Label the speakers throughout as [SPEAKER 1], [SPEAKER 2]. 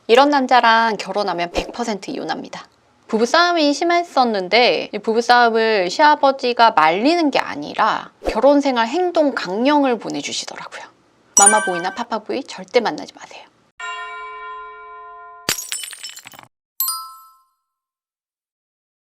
[SPEAKER 1] 이런 남자랑 결혼하면 100% 이혼합니다. 부부싸움이 심했었는데 이 부부싸움을 시아버지가 말리는 게 아니라 결혼생활 행동 강령을 보내주시더라고요. 마마보이나 파파보이 절대 만나지 마세요.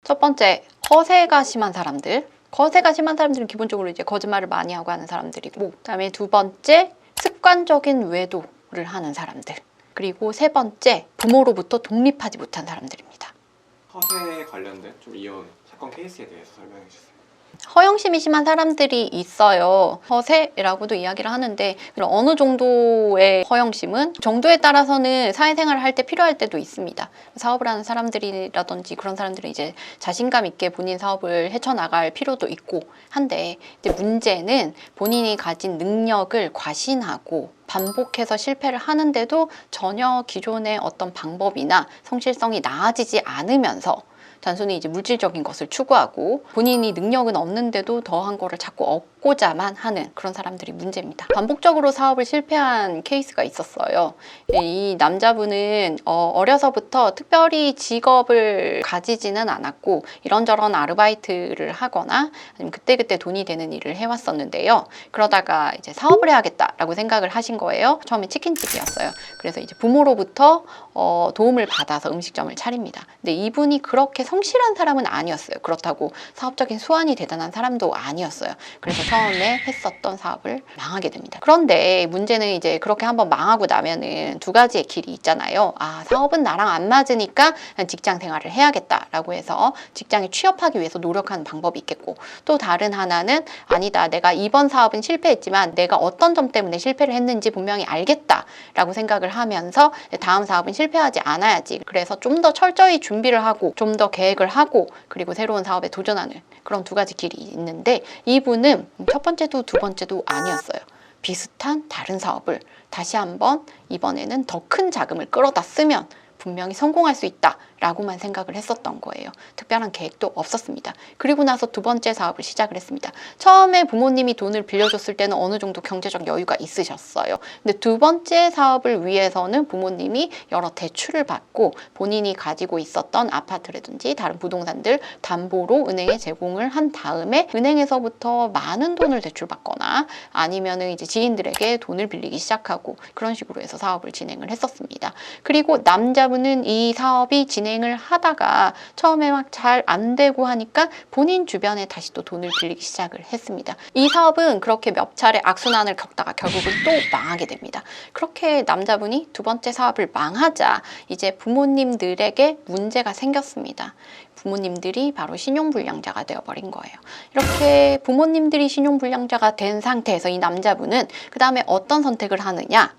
[SPEAKER 1] 첫 번째, 허세가 심한 사람들. 허세가 심한 사람들은 기본적으로 이제 거짓말을 많이 하고 하는 사람들이고, 그다음에 두 번째, 습관적인 외도를 하는 사람들. 그리고 세 번째, 부모로부터 독립하지 못한 사람들입니다.
[SPEAKER 2] 허세에 관련된 좀 이혼 사건 케이스에 대해서 설명해 주세요.
[SPEAKER 1] 허영심이 심한 사람들이 있어요. 허세라고도 이야기를 하는데 그럼 어느 정도의 허영심은 정도에 따라서는 사회생활을 할 때 필요할 때도 있습니다. 사업을 하는 사람들이라든지 그런 사람들은 이제 자신감 있게 본인 사업을 헤쳐나갈 필요도 있고 한데, 이제 문제는 본인이 가진 능력을 과신하고 반복해서 실패를 하는데도 전혀 기존의 어떤 방법이나 성실성이 나아지지 않으면서 단순히 이제 물질적인 것을 추구하고 본인이 능력은 없는데도 더한 거를 자꾸 얻고자만 하는 그런 사람들이 문제입니다. 반복적으로 사업을 실패한 케이스가 있었어요. 이 남자분은 어려서부터 특별히 직업을 가지지는 않았고 이런저런 아르바이트를 하거나 아니면 그때그때 돈이 되는 일을 해왔었는데요. 그러다가 이제 사업을 해야겠다라고 생각을 하신 거예요. 처음에 치킨집이었어요. 그래서 이제 부모로부터 도움을 받아서 음식점을 차립니다. 근데 이분이 그렇게 성실한 사람은 아니었어요. 그렇다고 사업적인 수완이 대단한 사람도 아니었어요. 그래서 처음에 했었던 사업을 망하게 됩니다. 그런데 문제는 이제 그렇게 한번 망하고 나면은 두 가지의 길이 있잖아요. 아, 사업은 나랑 안 맞으니까 직장 생활을 해야겠다라고 해서 직장에 취업하기 위해서 노력하는 방법이 있겠고, 또 다른 하나는 아니다, 내가 이번 사업은 실패했지만 내가 어떤 점 때문에 실패를 했는지 분명히 알겠다라고 생각을 하면서 다음 사업은 실패하지 않아야지. 그래서 좀 더 철저히 준비를 하고 좀 더 계획을 하고 그리고 새로운 사업에 도전하는 그런 두 가지 길이 있는데, 이분은 첫 번째도 두 번째도 아니었어요. 비슷한 다른 사업을 다시 한번 이번에는 더 큰 자금을 끌어다 쓰면 분명히 성공할 수 있다라고만 생각을 했었던 거예요. 특별한 계획도 없었습니다. 그리고 나서 두 번째 사업을 시작을 했습니다. 처음에 부모님이 돈을 빌려줬을 때는 어느 정도 경제적 여유가 있으셨어요. 근데 두 번째 사업을 위해서는 부모님이 여러 대출을 받고 본인이 가지고 있었던 아파트라든지 다른 부동산들 담보로 은행에 제공을 한 다음에 은행에서부터 많은 돈을 대출받거나 아니면은 이제 지인들에게 돈을 빌리기 시작하고 그런 식으로 해서 사업을 진행을 했었습니다. 그리고 남자분은 이 사업이 진행을 하다가 처음에 막 잘 안 되고 하니까 본인 주변에 다시 또 돈을 빌리기 시작을 했습니다. 이 사업은 그렇게 몇 차례 악순환을 겪다가 결국은 또 망하게 됩니다. 그렇게 남자분이 두 번째 사업을 망하자 이제 부모님들에게 문제가 생겼습니다. 부모님들이 바로 신용불량자가 되어버린 거예요. 이렇게 부모님들이 신용불량자가 된 상태에서 이 남자분은 그 다음에 어떤 선택을 하느냐?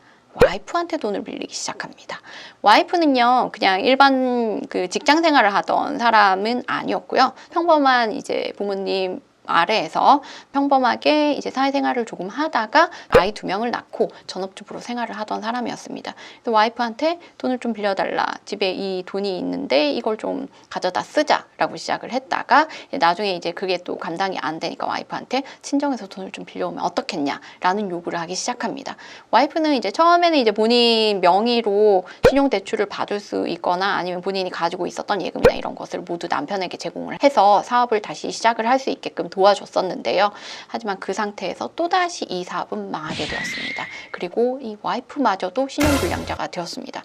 [SPEAKER 1] 와이프한테 돈을 빌리기 시작합니다. 와이프는요, 그냥 일반 그 직장 생활을 하던 사람은 아니었고요. 평범한 이제 부모님 아래에서 평범하게 이제 사회생활을 조금 하다가 아이 2명을 낳고 전업주부로 생활을 하던 사람이었습니다. 그래서 와이프한테 돈을 좀 빌려달라. 집에 이 돈이 있는데 이걸 좀 가져다 쓰자라고 시작을 했다가 나중에 이제 그게 또 감당이 안 되니까 와이프한테 친정에서 돈을 좀 빌려오면 어떻겠냐라는 요구를 하기 시작합니다. 와이프는 이제 처음에는 이제 본인 명의로 신용대출을 받을 수 있거나 아니면 본인이 가지고 있었던 예금이나 이런 것을 모두 남편에게 제공을 해서 사업을 다시 시작을 할 수 있게끔 도와줬었는데요. 하지만 그 상태에서 또다시 이 사업은 망하게 되었습니다. 그리고 이 와이프마저도 신용불량자가 되었습니다.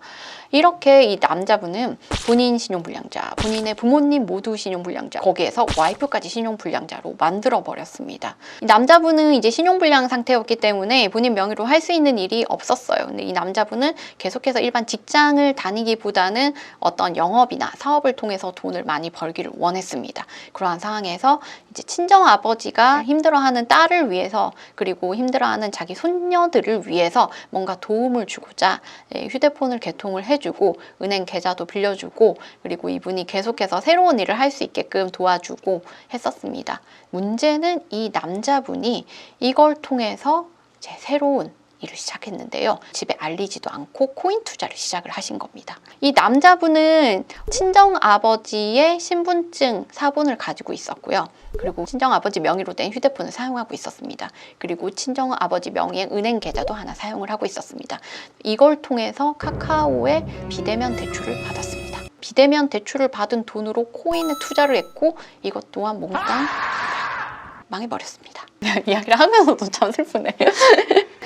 [SPEAKER 1] 이렇게 이 남자분은 본인 신용불량자, 본인의 부모님 모두 신용불량자, 거기에서 와이프까지 신용불량자로 만들어버렸습니다. 이 남자분은 이제 신용불량 상태였기 때문에 본인 명의로 할 수 있는 일이 없었어요. 근데 이 남자분은 계속해서 일반 직장을 다니기보다는 어떤 영업이나 사업을 통해서 돈을 많이 벌기를 원했습니다. 그러한 상황에서 이제 친정 아버지가 힘들어하는 딸을 위해서 그리고 힘들어하는 자기 손녀들을 위해서 뭔가 도움을 주고자 휴대폰을 개통을 해주고 은행 계좌도 빌려주고 그리고 이분이 계속해서 새로운 일을 할 수 있게끔 도와주고 했었습니다. 문제는 이 남자분이 이걸 통해서 제 새로운 일을 시작했는데요. 집에 알리지도 않고 코인 투자를 시작을 하신 겁니다. 이 남자분은 친정아버지의 신분증 사본을 가지고 있었고요. 그리고 친정아버지 명의로 된 휴대폰을 사용하고 있었습니다. 그리고 친정아버지 명의의 은행 계좌도 하나 사용을 하고 있었습니다. 이걸 통해서 카카오의 비대면 대출을 받았습니다. 비대면 대출을 받은 돈으로 코인에 투자를 했고 이것 또한 몽땅 망해버렸습니다. 이야기를 하면서도 참 슬프네요.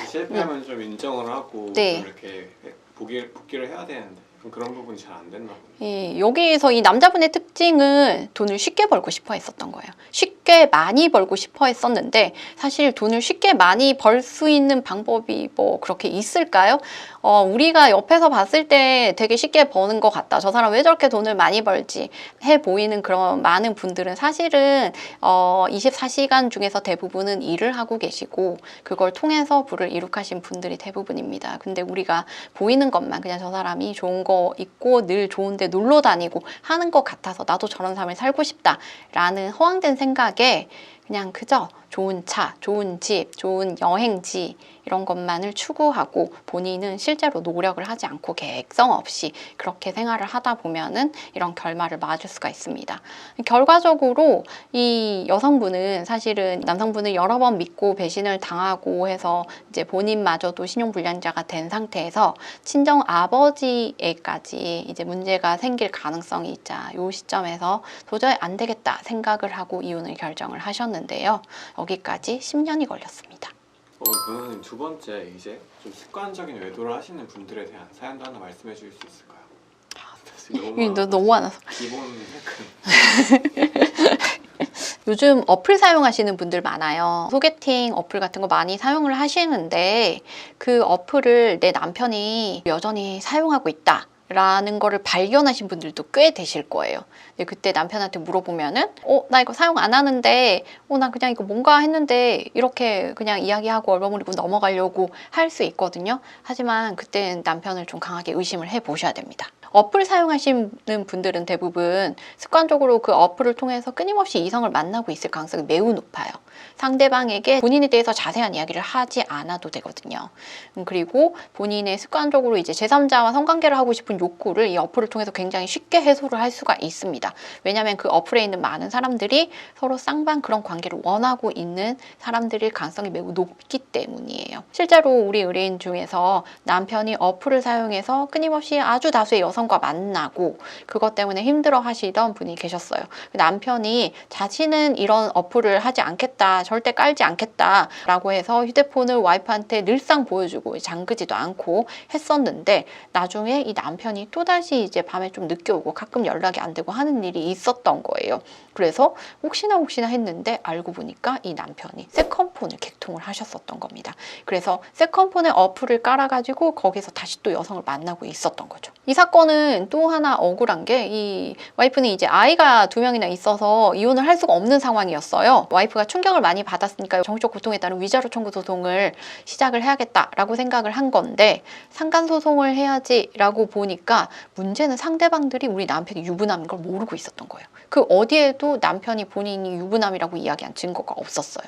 [SPEAKER 2] 실패하면 좀 인정을 하고
[SPEAKER 1] 네.
[SPEAKER 2] 좀 이렇게 복귀를 해야 되는데 좀 그런 부분이 잘 안 됐나 보네요.
[SPEAKER 1] 여기에서 이 남자분의 특징은 돈을 쉽게 벌고 싶어 했었던 거예요. 쉽게 많이 벌고 싶어 했었는데 사실 돈을 쉽게 많이 벌 수 있는 방법이 뭐 그렇게 있을까요? 우리가 옆에서 봤을 때 되게 쉽게 버는 것 같다. 저 사람 왜 저렇게 돈을 많이 벌지? 해 보이는 그런 많은 분들은 사실은 24시간 중에서 대부분은 일을 하고 계시고 그걸 통해서 부를 이룩하신 분들이 대부분입니다. 근데 우리가 보이는 것만 그냥 저 사람이 좋은 거 있고 늘 좋은데 놀러 다니고 하는 것 같아서 나도 저런 삶을 살고 싶다라는 허황된 생각에 그냥 그저 좋은 차, 좋은 집, 좋은 여행지 이런 것만을 추구하고 본인은 실제로 노력을 하지 않고 계획성 없이 그렇게 생활을 하다 보면은 이런 결말을 맞을 수가 있습니다. 결과적으로 이 여성분은 사실은 남성분을 여러 번 믿고 배신을 당하고 해서 이제 본인마저도 신용불량자가 된 상태에서 친정 아버지에까지 이제 문제가 생길 가능성이 있자 이 시점에서 도저히 안 되겠다 생각을 하고 이혼을 결정을 하셨는데요. 여기까지 10년이 걸렸습니다.
[SPEAKER 2] 변호사님 두 번째 이제 좀 습관적인 외도를 하시는 분들에 대한 사연도 하나 말씀해 주실 수 있을까요?
[SPEAKER 1] 너무 많아서
[SPEAKER 2] 기본 테크는
[SPEAKER 1] 요즘 어플 사용하시는 분들 많아요. 소개팅 어플 같은 거 많이 사용을 하시는데 그 어플을 내 남편이 여전히 사용하고 있다 라는 거를 발견하신 분들도 꽤 되실 거예요. 근데 그때 남편한테 물어보면은 나 이거 사용 안 하는데 나 그냥 이거 뭔가 했는데 이렇게 그냥 이야기하고 얼버무리고 넘어가려고 할 수 있거든요. 하지만 그때는 남편을 좀 강하게 의심을 해보셔야 됩니다. 어플 사용하시는 분들은 대부분 습관적으로 그 어플을 통해서 끊임없이 이성을 만나고 있을 가능성이 매우 높아요. 상대방에게 본인에 대해서 자세한 이야기를 하지 않아도 되거든요. 그리고 본인의 습관적으로 이제 제3자와 성관계를 하고 싶은 욕구를 이 어플을 통해서 굉장히 쉽게 해소를 할 수가 있습니다. 왜냐하면 그 어플에 있는 많은 사람들이 서로 쌍방 그런 관계를 원하고 있는 사람들일 가능성이 매우 높기 때문이에요. 실제로 우리 의뢰인 중에서 남편이 어플을 사용해서 끊임없이 아주 다수의 여성과 만나고 그것 때문에 힘들어 하시던 분이 계셨어요. 남편이 자신은 이런 어플을 하지 않겠다, 절대 깔지 않겠다 라고 해서 휴대폰을 와이프한테 늘상 보여주고 잠그지도 않고 했었는데 나중에 이 남편이 또다시 이제 밤에 좀 늦게 오고 가끔 연락이 안 되고 하는 일이 있었던 거예요. 그래서 혹시나 했는데 알고 보니까 이 남편이 세컨폰을 개통을 하셨었던 겁니다. 그래서 세컨폰에 어플을 깔아가지고 거기서 다시 또 여성을 만나고 있었던 거죠. 이 사건은 또 하나 억울한 게 이 와이프는 이제 아이가 2명이나 있어서 이혼을 할 수가 없는 상황이었어요. 와이프가 충격을 많이 받았으니까 정신적 고통에 따른 위자료 청구 소송을 시작을 해야겠다라고 생각을 한 건데 상간소송을 해야지라고 보니까 문제는 상대방들이 우리 남편이 유부남인 걸 모르고 있었던 거예요. 그 어디에도 남편이 본인이 유부남이라고 이야기한 증거가 없었어요.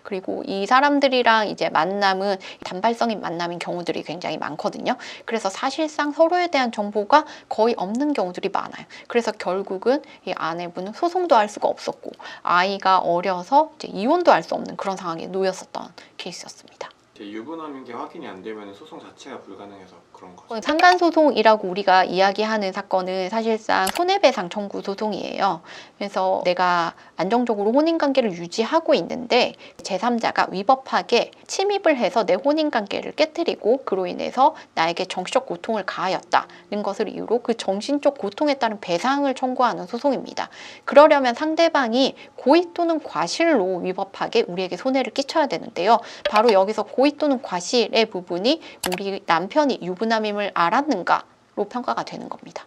[SPEAKER 1] 그리고 이 사람들이랑 이제 만남은 단발성인 만남인 경우들이 굉장히 많거든요. 그래서 사실상 서로에 대한 정보가 거의 없는 경우들이 많아요. 그래서 결국은 이 아내분은 소송도 할 수가 없었고 아이가 어려서 이제 이혼도 할 수 없는 그런 상황에 놓였었던 케이스였습니다.
[SPEAKER 2] 유부남인 게 확인이 안 되면 소송 자체가 불가능해서 그런 거죠.
[SPEAKER 1] 상간소송이라고 우리가 이야기하는 사건은 사실상 손해배상 청구 소송이에요. 그래서 내가 안정적으로 혼인관계를 유지하고 있는데 제3자가 위법하게 침입을 해서 내 혼인관계를 깨뜨리고 그로 인해서 나에게 정신적 고통을 가하였다는 것을 이유로 그 정신적 고통에 따른 배상을 청구하는 소송입니다. 그러려면 상대방이 고의 또는 과실로 위법하게 우리에게 손해를 끼쳐야 되는데요. 바로 여기서 고의 또는 과실의 부분이 우리 남편이 유부남임을 알았는가로 평가가 되는 겁니다.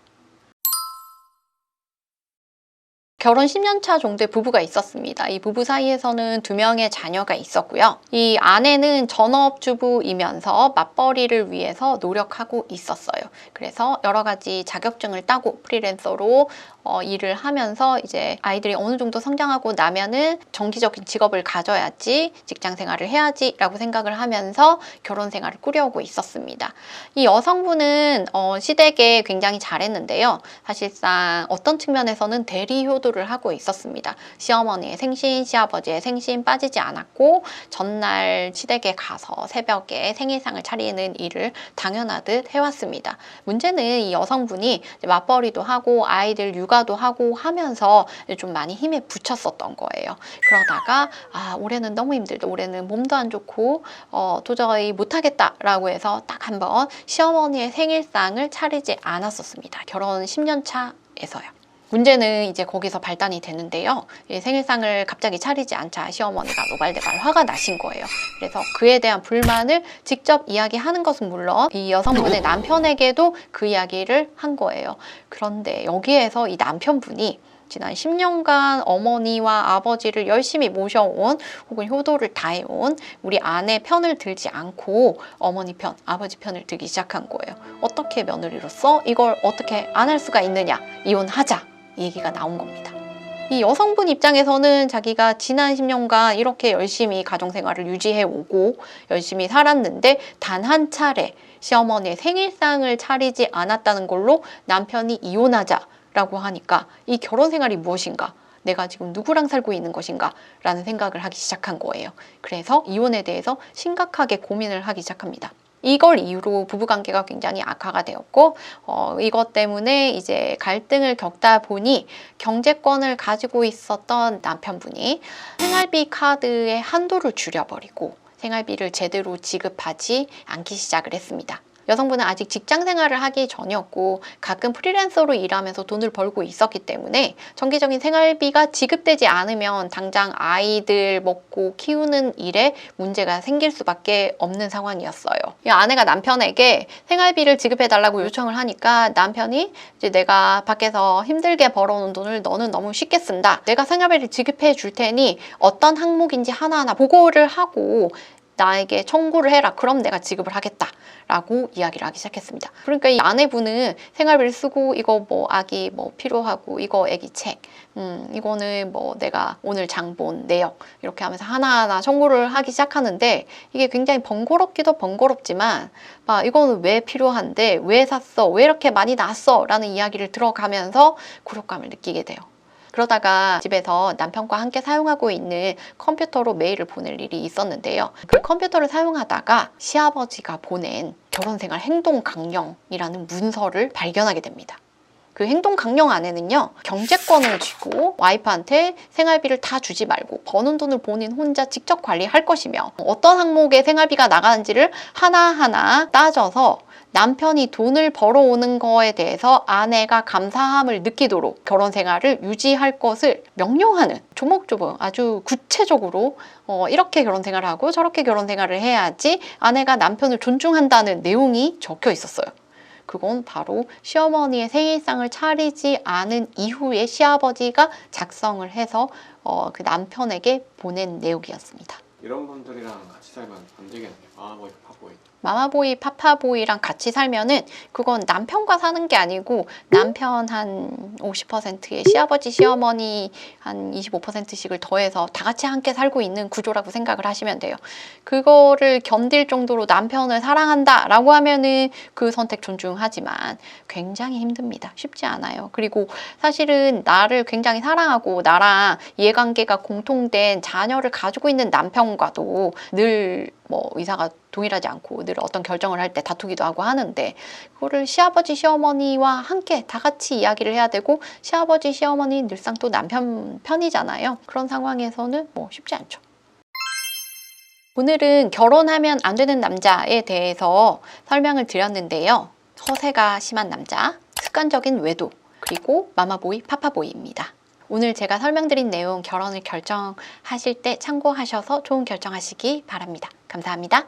[SPEAKER 1] 결혼 10년 차 정도의 부부가 있었습니다. 이 부부 사이에서는 2명의 자녀가 있었고요. 이 아내는 전업주부이면서 맞벌이를 위해서 노력하고 있었어요. 그래서 여러 가지 자격증을 따고 프리랜서로 일을 하면서 이제 아이들이 어느 정도 성장하고 나면은 정기적인 직업을 가져야지, 직장 생활을 해야지 라고 생각을 하면서 결혼 생활을 꾸려오고 있었습니다. 이 여성분은 시댁에 굉장히 잘했는데요. 사실상 어떤 측면에서는 대리 효도를 하고 있었습니다. 시어머니의 생신, 시아버지의 생신 빠지지 않았고 전날 시댁에 가서 새벽에 생일상을 차리는 일을 당연하듯 해왔습니다. 문제는 이 여성분이 맞벌이도 하고 아이들 육아도 하고 하면서 좀 많이 힘에 부쳤었던 거예요. 그러다가 올해는 너무 힘들다. 올해는 몸도 안 좋고 도저히 못하겠다라고 해서 딱 한번 시어머니의 생일상을 차리지 않았었습니다. 결혼 10년 차에서요. 문제는 이제 거기서 발단이 되는데요. 생일상을 갑자기 차리지 않자 시어머니가 노발대발 화가 나신 거예요. 그래서 그에 대한 불만을 직접 이야기하는 것은 물론 이 여성분의 남편에게도 그 이야기를 한 거예요. 그런데 여기에서 이 남편분이 지난 10년간 어머니와 아버지를 열심히 모셔온 혹은 효도를 다해온 우리 아내 편을 들지 않고 어머니 편, 아버지 편을 들기 시작한 거예요. 어떻게 며느리로서 이걸 어떻게 안 할 수가 있느냐, 이혼하자, 이 얘기가 나온 겁니다. 이 여성분 입장에서는 자기가 지난 10년간 이렇게 열심히 가정생활을 유지해오고 열심히 살았는데 단 한 차례 시어머니의 생일상을 차리지 않았다는 걸로 남편이 이혼하자라고 하니까 이 결혼 생활이 무엇인가? 내가 지금 누구랑 살고 있는 것인가? 라는 생각을 하기 시작한 거예요. 그래서 이혼에 대해서 심각하게 고민을 하기 시작합니다. 이걸 이유로 부부관계가 굉장히 악화가 되었고 이것 때문에 이제 갈등을 겪다 보니 경제권을 가지고 있었던 남편분이 생활비 카드의 한도를 줄여버리고 생활비를 제대로 지급하지 않기 시작을 했습니다. 여성분은 아직 직장 생활을 하기 전이었고 가끔 프리랜서로 일하면서 돈을 벌고 있었기 때문에 정기적인 생활비가 지급되지 않으면 당장 아이들 먹고 키우는 일에 문제가 생길 수밖에 없는 상황이었어요. 이 아내가 남편에게 생활비를 지급해달라고 요청을 하니까 남편이 이제 내가 밖에서 힘들게 벌어온 돈을 너는 너무 쉽게 쓴다. 내가 생활비를 지급해 줄 테니 어떤 항목인지 하나하나 보고를 하고 나에게 청구를 해라. 그럼 내가 지급을 하겠다. 라고 이야기를 하기 시작했습니다. 그러니까 이 아내분은 생활비를 쓰고 이거 뭐 아기 뭐 필요하고 이거 애기 책 이거는 뭐 내가 오늘 장 본 내역 이렇게 하면서 하나하나 청구를 하기 시작하는데 이게 굉장히 번거롭기도 번거롭지만 이거는 왜 필요한데 왜 샀어? 왜 이렇게 많이 났어? 라는 이야기를 들어가면서 굴욕감을 느끼게 돼요. 그러다가 집에서 남편과 함께 사용하고 있는 컴퓨터로 메일을 보낼 일이 있었는데요. 그 컴퓨터를 사용하다가 시아버지가 보낸 결혼생활 행동 강령이라는 문서를 발견하게 됩니다. 그 행동 강령 안에는요, 경제권을 쥐고 와이프한테 생활비를 다 주지 말고 버는 돈을 본인 혼자 직접 관리할 것이며 어떤 항목에 생활비가 나가는지를 하나하나 따져서 남편이 돈을 벌어오는 거에 대해서 아내가 감사함을 느끼도록 결혼 생활을 유지할 것을 명령하는 조목조목 아주 구체적으로 이렇게 결혼 생활을 하고 저렇게 결혼 생활을 해야지 아내가 남편을 존중한다는 내용이 적혀 있었어요. 그건 바로 시어머니의 생일상을 차리지 않은 이후에 시아버지가 작성을 해서 그 남편에게 보낸 내용이었습니다.
[SPEAKER 2] 이런 분들이랑 같이 살면 안 되겠네요. 마마보이, 파파보이.
[SPEAKER 1] 마마보이, 파파보이랑 같이 살면은 그건 남편과 사는 게 아니고 남편 한 50%에 시아버지, 시어머니 한 25%씩을 더해서 다 같이 함께 살고 있는 구조라고 생각을 하시면 돼요. 그거를 견딜 정도로 남편을 사랑한다라고 하면은 그 선택 존중하지만 굉장히 힘듭니다. 쉽지 않아요. 그리고 사실은 나를 굉장히 사랑하고 나랑 이해관계가 공통된 자녀를 가지고 있는 남편과도 늘 의사가 동일하지 않고 늘 어떤 결정을 할 때 다투기도 하고 하는데 그거를 시아버지, 시어머니와 함께 다 같이 이야기를 해야 되고 시아버지, 시어머니 늘상 또 남편 편이잖아요. 그런 상황에서는 쉽지 않죠. 오늘은 결혼하면 안 되는 남자에 대해서 설명을 드렸는데요. 허세가 심한 남자, 습관적인 외도, 그리고 마마보이, 파파보이입니다. 오늘 제가 설명드린 내용 결혼을 결정하실 때 참고하셔서 좋은 결정하시기 바랍니다. 감사합니다.